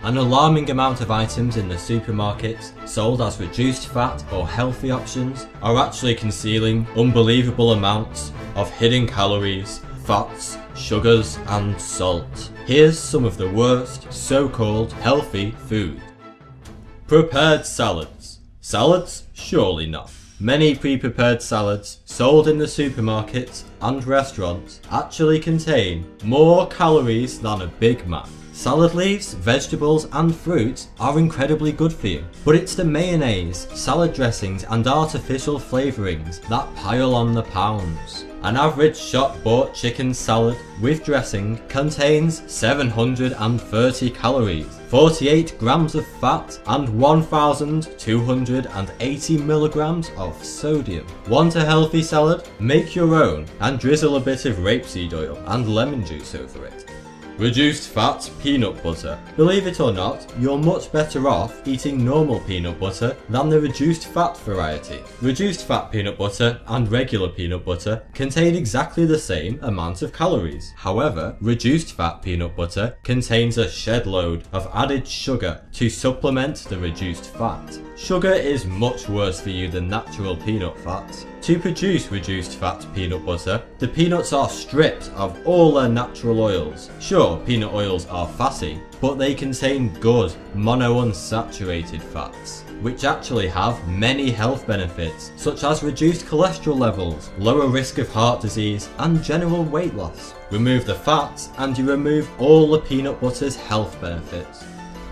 An alarming amount of items in the supermarkets sold as reduced fat or healthy options are actually concealing unbelievable amounts of hidden calories, fats, sugars and salt. Here's some of the worst so-called healthy food. Prepared salads. Salads? Surely not. Many pre-prepared salads sold in the supermarkets and restaurants actually contain more calories than a Big Mac. Salad leaves, vegetables and fruit are incredibly good for you, but it's the mayonnaise, salad dressings and artificial flavourings that pile on the pounds. An average shop-bought chicken salad with dressing contains 730 calories, 48 grams of fat and 1,280 milligrams of sodium. Want a healthy salad? Make your own and drizzle a bit of rapeseed oil and lemon juice over it. Reduced fat peanut butter. Believe it or not, you're much better off eating normal peanut butter than the reduced fat variety. Reduced fat peanut butter and regular peanut butter contain exactly the same amount of calories. However, reduced fat peanut butter contains a shed load of added sugar to supplement the reduced fat. Sugar is much worse for you than natural peanut fat. To produce reduced fat peanut butter, the peanuts are stripped of all their natural oils. Sure, peanut oils are fatty, but they contain good monounsaturated fats, which actually have many health benefits, such as reduced cholesterol levels, lower risk of heart disease, and general weight loss. Remove the fats and you remove all the peanut butter's health benefits.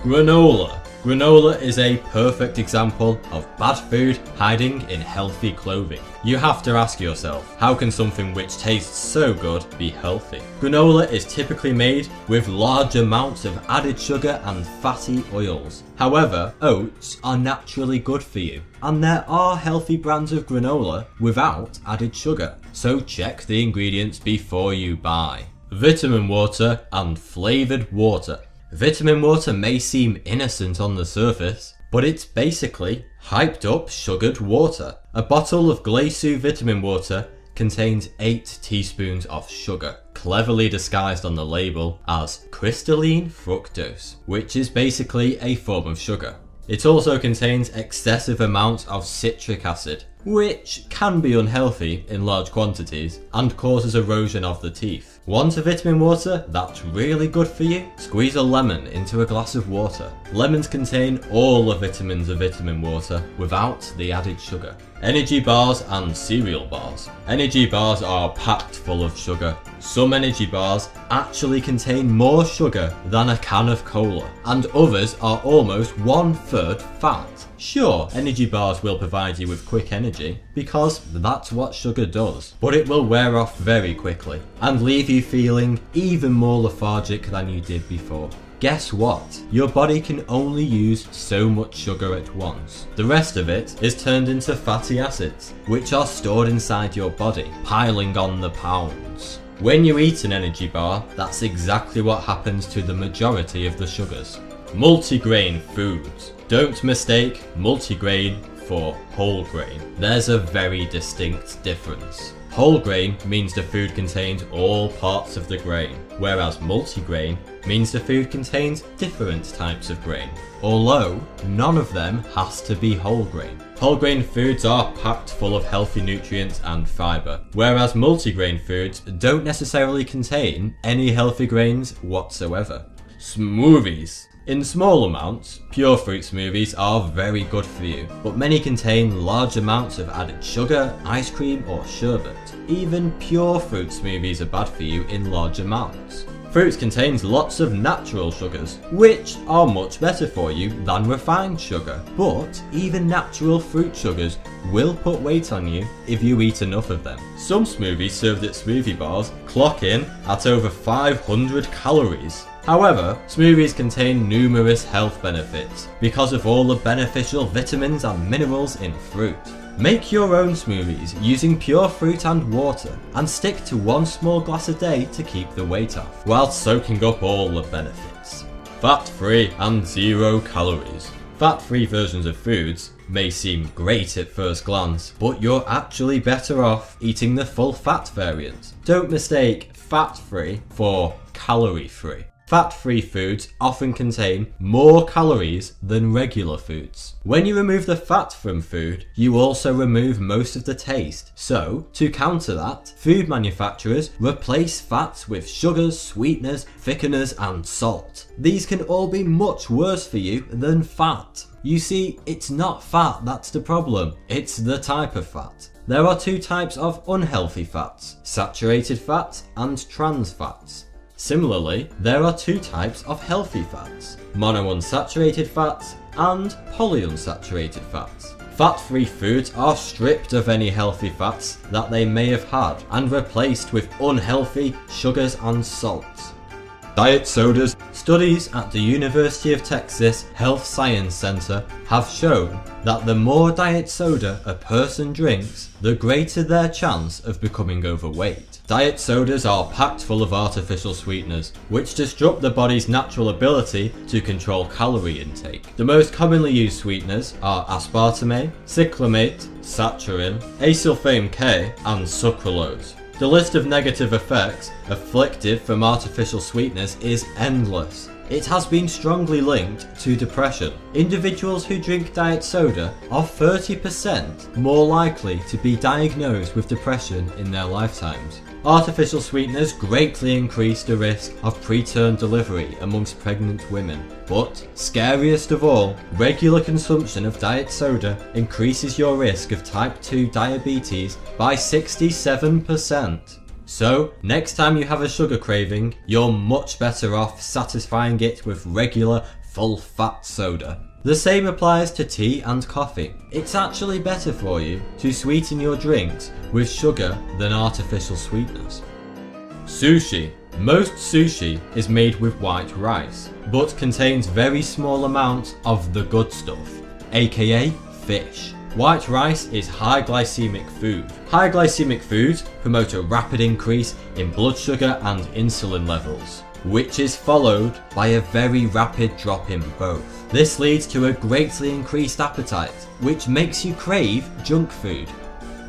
Granola. Granola is a perfect example of bad food hiding in healthy clothing. You have to ask yourself, how can something which tastes so good be healthy? Granola is typically made with large amounts of added sugar and fatty oils. However, oats are naturally good for you, and there are healthy brands of granola without added sugar. So check the ingredients before you buy. Vitamin water and flavoured water. Vitamin water may seem innocent on the surface, but it's basically hyped up sugared water. A bottle of Glaceau vitamin water contains 8 teaspoons of sugar, cleverly disguised on the label as crystalline fructose, which is basically a form of sugar. It also contains excessive amounts of citric acid, which can be unhealthy in large quantities and causes erosion of the teeth. Want a vitamin water that's really good for you? Squeeze a lemon into a glass of water. Lemons contain all the vitamins of vitamin water without the added sugar. Energy bars and cereal bars. Energy bars are packed full of sugar. Some energy bars actually contain more sugar than a can of cola, and others are almost 1/3 fat. Sure, energy bars will provide you with quick energy, because that's what sugar does, but it will wear off very quickly, and leave you feeling even more lethargic than you did before. Guess what? Your body can only use so much sugar at once. The rest of it is turned into fatty acids, which are stored inside your body, piling on the pounds. When you eat an energy bar, that's exactly what happens to the majority of the sugars. Multigrain foods. Don't mistake multigrain for whole grain. There's a very distinct difference. Whole grain means the food contains all parts of the grain, whereas multigrain means the food contains different types of grain, although none of them has to be whole grain. Whole grain foods are packed full of healthy nutrients and fibre, whereas multigrain foods don't necessarily contain any healthy grains whatsoever. Smoothies. In small amounts, pure fruit smoothies are very good for you, but many contain large amounts of added sugar, ice cream or sherbet. Even pure fruit smoothies are bad for you in large amounts. Fruit contains lots of natural sugars, which are much better for you than refined sugar. But even natural fruit sugars will put weight on you if you eat enough of them. Some smoothies served at smoothie bars clock in at over 500 calories. However, smoothies contain numerous health benefits because of all the beneficial vitamins and minerals in fruit. Make your own smoothies using pure fruit and water, and stick to 1 small glass a day to keep the weight off, whilst soaking up all the benefits. Fat-free and 0 calories. Fat-free versions of foods may seem great at first glance, but you're actually better off eating the full fat variant. Don't mistake fat-free for calorie-free. Fat-free foods often contain more calories than regular foods. When you remove the fat from food, you also remove most of the taste. So, to counter that, food manufacturers replace fats with sugars, sweeteners, thickeners, and salt. These can all be much worse for you than fat. You see, it's not fat that's the problem, it's the type of fat. There are two types of unhealthy fats, saturated fats and trans fats. Similarly, there are two types of healthy fats, monounsaturated fats and polyunsaturated fats. Fat-free foods are stripped of any healthy fats that they may have had and replaced with unhealthy sugars and salts. Diet sodas. Studies at the University of Texas Health Science Center have shown that the more diet soda a person drinks, the greater their chance of becoming overweight. Diet sodas are packed full of artificial sweeteners, which disrupt the body's natural ability to control calorie intake. The most commonly used sweeteners are aspartame, cyclamate, saccharin, acesulfame K, and sucralose. The list of negative effects afflicted from artificial sweeteners is endless. It has been strongly linked to depression. Individuals who drink diet soda are 30% more likely to be diagnosed with depression in their lifetimes. Artificial sweeteners greatly increase the risk of preterm delivery amongst pregnant women. But, scariest of all, regular consumption of diet soda increases your risk of type 2 diabetes by 67%. So, next time you have a sugar craving, you're much better off satisfying it with regular, full-fat soda. The same applies to tea and coffee. It's actually better for you to sweeten your drinks with sugar than artificial sweeteners. Sushi. Most sushi is made with white rice, but contains very small amounts of the good stuff, aka fish. White rice is high glycemic food. High glycemic foods promote a rapid increase in blood sugar and insulin levels, which is followed by a very rapid drop in both. This leads to a greatly increased appetite, which makes you crave junk food.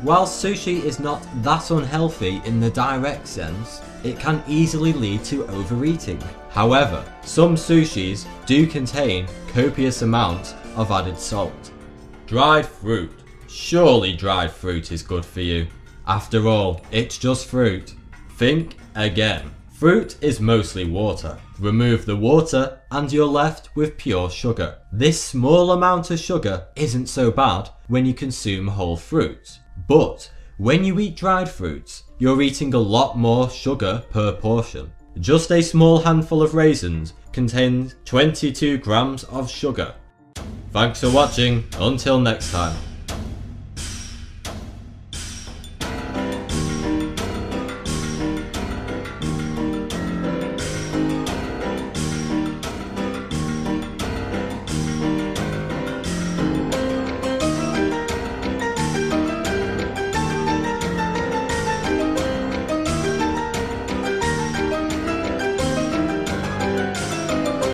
While sushi is not that unhealthy in the direct sense, it can easily lead to overeating. However, some sushis do contain copious amounts of added salt. Dried fruit. Surely dried fruit is good for you. After all, it's just fruit. Think again. Fruit is mostly water. Remove the water and you're left with pure sugar. This small amount of sugar isn't so bad when you consume whole fruits. But when you eat dried fruits, you're eating a lot more sugar per portion. Just a small handful of raisins contains 22 grams of sugar. Thanks for watching, until next time.